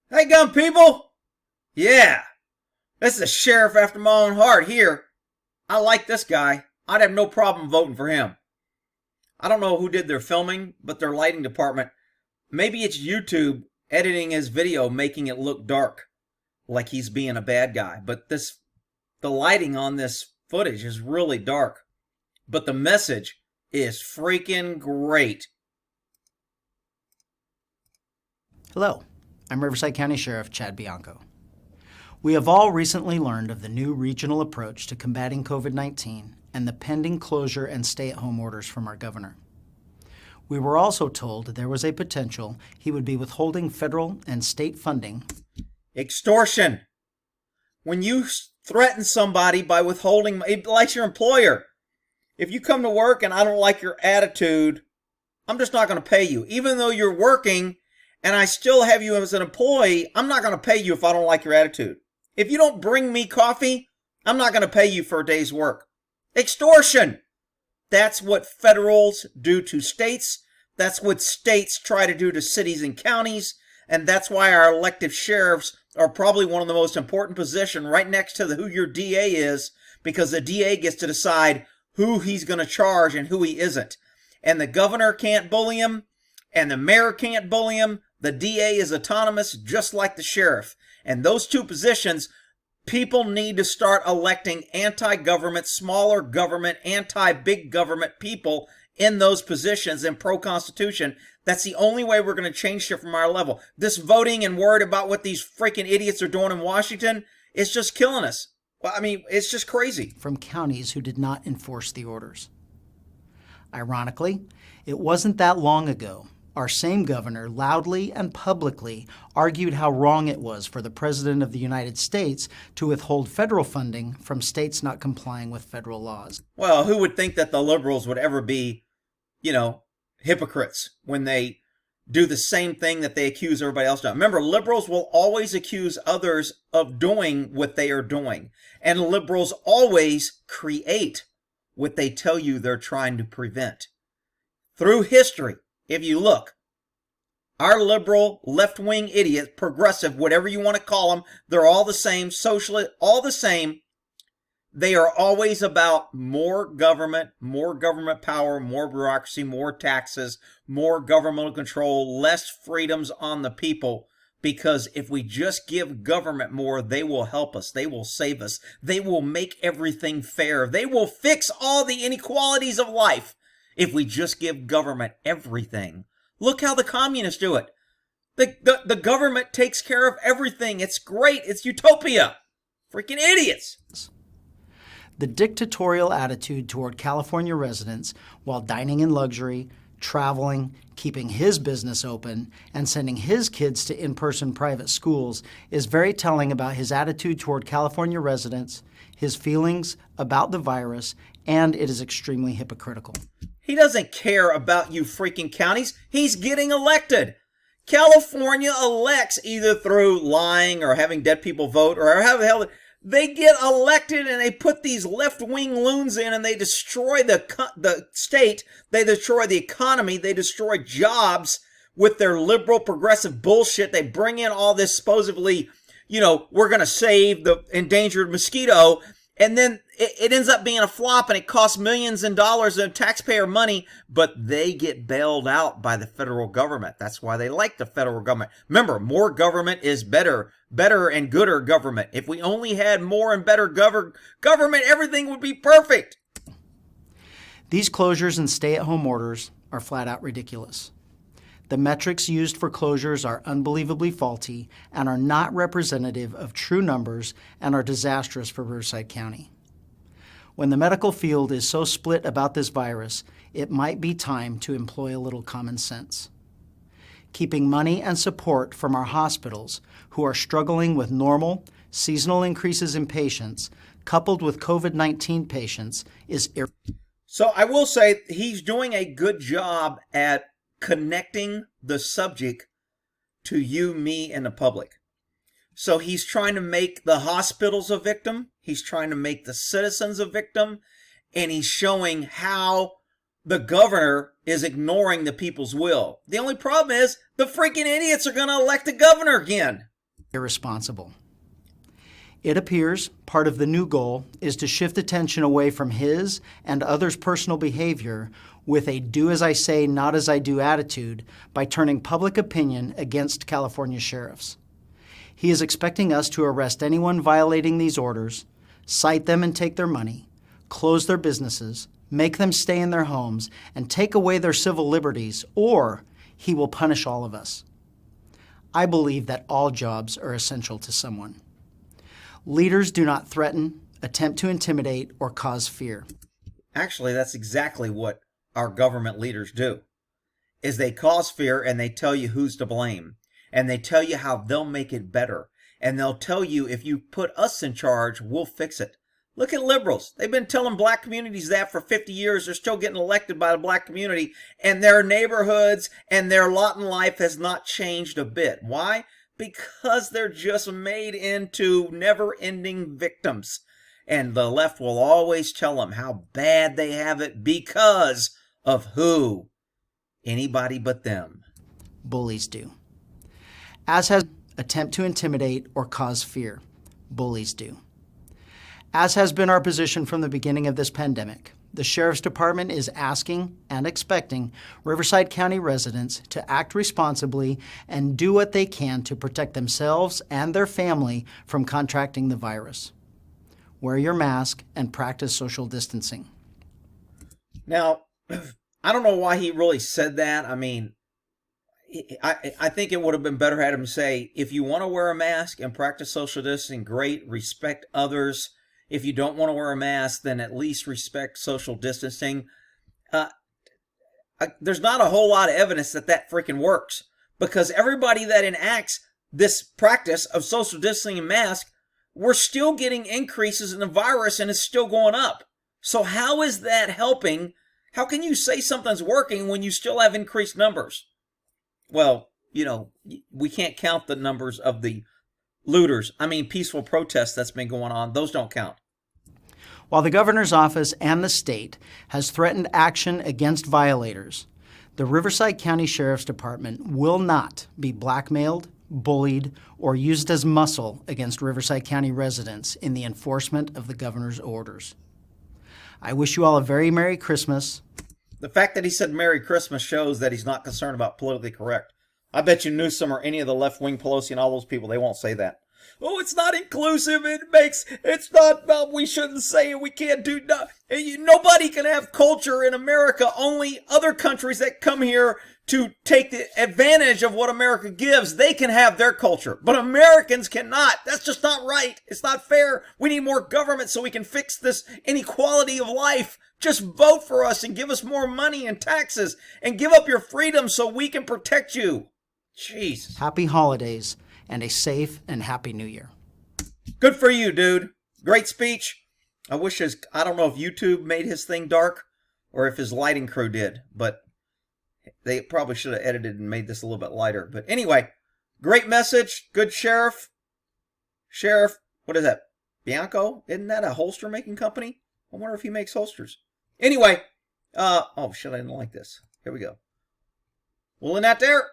Hey, gun people! Yeah, this is a sheriff after my own heart here. I like this guy. I'd have no problem voting for him. I don't know who did their filming, but their lighting department, maybe it's YouTube editing his video, making it look dark, like he's being a bad guy. But the lighting on this footage is really dark. But the message is freaking great. Hello, I'm Riverside County Sheriff Chad Bianco. We have all recently learned of the new regional approach to combating COVID-19 and the pending closure and stay-at-home orders from our governor. We were also told there was a potential he would be withholding federal and state funding. Extortion. When you threaten somebody by withholding, like your employer. If you come to work and I don't like your attitude, I'm just not going to pay you. Even though you're working and I still have you as an employee, I'm not going to pay you if I don't like your attitude. If you don't bring me coffee, I'm not going to pay you for a day's work. Extortion. That's what federals do to states. That's what states try to do to cities and counties. And that's why our elected sheriffs are probably one of the most important positions right next to who your DA is, because the DA gets to decide who he's going to charge and who he isn't. And the governor can't bully him, and the mayor can't bully him. The DA is autonomous, just like the sheriff. And those two positions, people need to start electing anti-government, smaller government, anti-big government people in those positions and pro-constitution. That's the only way we're going to change shit from our level. This voting and worried about what these freaking idiots are doing in Washington is just killing us. Well, I mean, it's just crazy. From counties who did not enforce the orders. Ironically, it wasn't that long ago our same governor loudly and publicly argued how wrong it was for the President of the United States to withhold federal funding from states not complying with federal laws. Well, who would think that the liberals would ever be, hypocrites when they do the same thing that they accuse everybody else of? Remember, liberals will always accuse others of doing what they are doing. And liberals always create what they tell you they're trying to prevent. Through history, if you look, our liberal, left-wing idiots, progressive, whatever you want to call them, they're all the same, socialist, all the same. They are always about more government power, more bureaucracy, more taxes, more governmental control, less freedoms on the people. Because if we just give government more, they will help us. They will save us. They will make everything fair. They will fix all the inequalities of life if we just give government everything. Look how the communists do it. The government takes care of everything. It's great. It's utopia. Freaking idiots. The dictatorial attitude toward California residents while dining in luxury, traveling, keeping his business open, and sending his kids to in-person private schools is very telling about his attitude toward California residents, his feelings about the virus, and it is extremely hypocritical. He doesn't care about you freaking counties. He's getting elected. California elects either through lying or having dead people vote or how the hell they get elected, and they put these left-wing loons in and they destroy the state. They destroy the economy. They destroy jobs with their liberal progressive bullshit. They bring in all this supposedly, we're going to save the endangered mosquito. And then it ends up being a flop, and it costs millions of dollars of taxpayer money, but they get bailed out by the federal government. That's why they like the federal government. Remember, more government is better and gooder government. If we only had more and better government, everything would be perfect. These closures and stay-at-home orders are flat out ridiculous. The metrics used for closures are unbelievably faulty and are not representative of true numbers and are disastrous for Riverside County. When the medical field is so split about this virus, it might be time to employ a little common sense. Keeping money and support from our hospitals, who are struggling with normal, seasonal increases in patients, coupled with COVID-19 patients, is So I will say he's doing a good job at connecting the subject to you, me, and the public. So he's trying to make the hospitals a victim. He's trying to make the citizens a victim. And he's showing how the governor is ignoring the people's will. The only problem is the freaking idiots are going to elect the governor again. irresponsible. It appears part of the new goal is to shift attention away from his and others' personal behavior with a do as I say, not as I do attitude by turning public opinion against California sheriffs. He is expecting us to arrest anyone violating these orders, cite them and take their money, close their businesses, make them stay in their homes, and take away their civil liberties, or he will punish all of us. I believe that all jobs are essential to someone. Leaders do not threaten, attempt to intimidate, or cause fear. Actually, that's exactly what our government leaders do, is they cause fear and they tell you who's to blame. And they tell you how they'll make it better. And they'll tell you if you put us in charge, we'll fix it. Look at liberals. They've been telling black communities that for 50 years. They're still getting elected by the black community. And their neighborhoods and their lot in life has not changed a bit. Why? Because they're just made into never-ending victims. And the left will always tell them how bad they have it because of who? Anybody but them. Bullies do. As has attempt to intimidate or cause fear. Bullies do. As has been our position from the beginning of this pandemic, the Sheriff's Department is asking and expecting Riverside County residents to act responsibly and do what they can to protect themselves and their family from contracting the virus. Wear your mask and practice social distancing. Now, I don't know why he really said that. I mean, I think it would have been better had him say, if you want to wear a mask and practice social distancing, great, respect others. If you don't want to wear a mask, then at least respect social distancing. There's not a whole lot of evidence that that freaking works, because everybody that enacts this practice of social distancing and mask, we're still getting increases in the virus and it's still going up. So how is that helping? How can you say something's working when you still have increased numbers? Well, we can't count the numbers of the looters. I mean, peaceful protests that's been going on. Those don't count. While the governor's office and the state has threatened action against violators, the Riverside County Sheriff's Department will not be blackmailed, bullied, or used as muscle against Riverside County residents in the enforcement of the governor's orders. I wish you all a very Merry Christmas. The fact that he said Merry Christmas shows that he's not concerned about politically correct. I bet you Newsom or any of the left-wing Pelosi and all those people, they won't say that. Oh, it's not inclusive. It's not, we shouldn't say it. We can't do, nobody can have culture in America. Only other countries that come here to take the advantage of what America gives, they can have their culture. But Americans cannot. That's just not right. It's not fair. We need more government so we can fix this inequality of life. Just vote for us and give us more money and taxes and give up your freedom so we can protect you. Jeez. Happy holidays and a safe and happy new year. Good for you, dude. Great speech. I don't know if YouTube made his thing dark or if his lighting crew did, but they probably should have edited and made this a little bit lighter. But anyway, great message. Good sheriff. Sheriff, what is that? Bianco? Isn't that a holster making company? I wonder if he makes holsters. Anyway, oh shit, I didn't like this. Here we go. Well, in that there,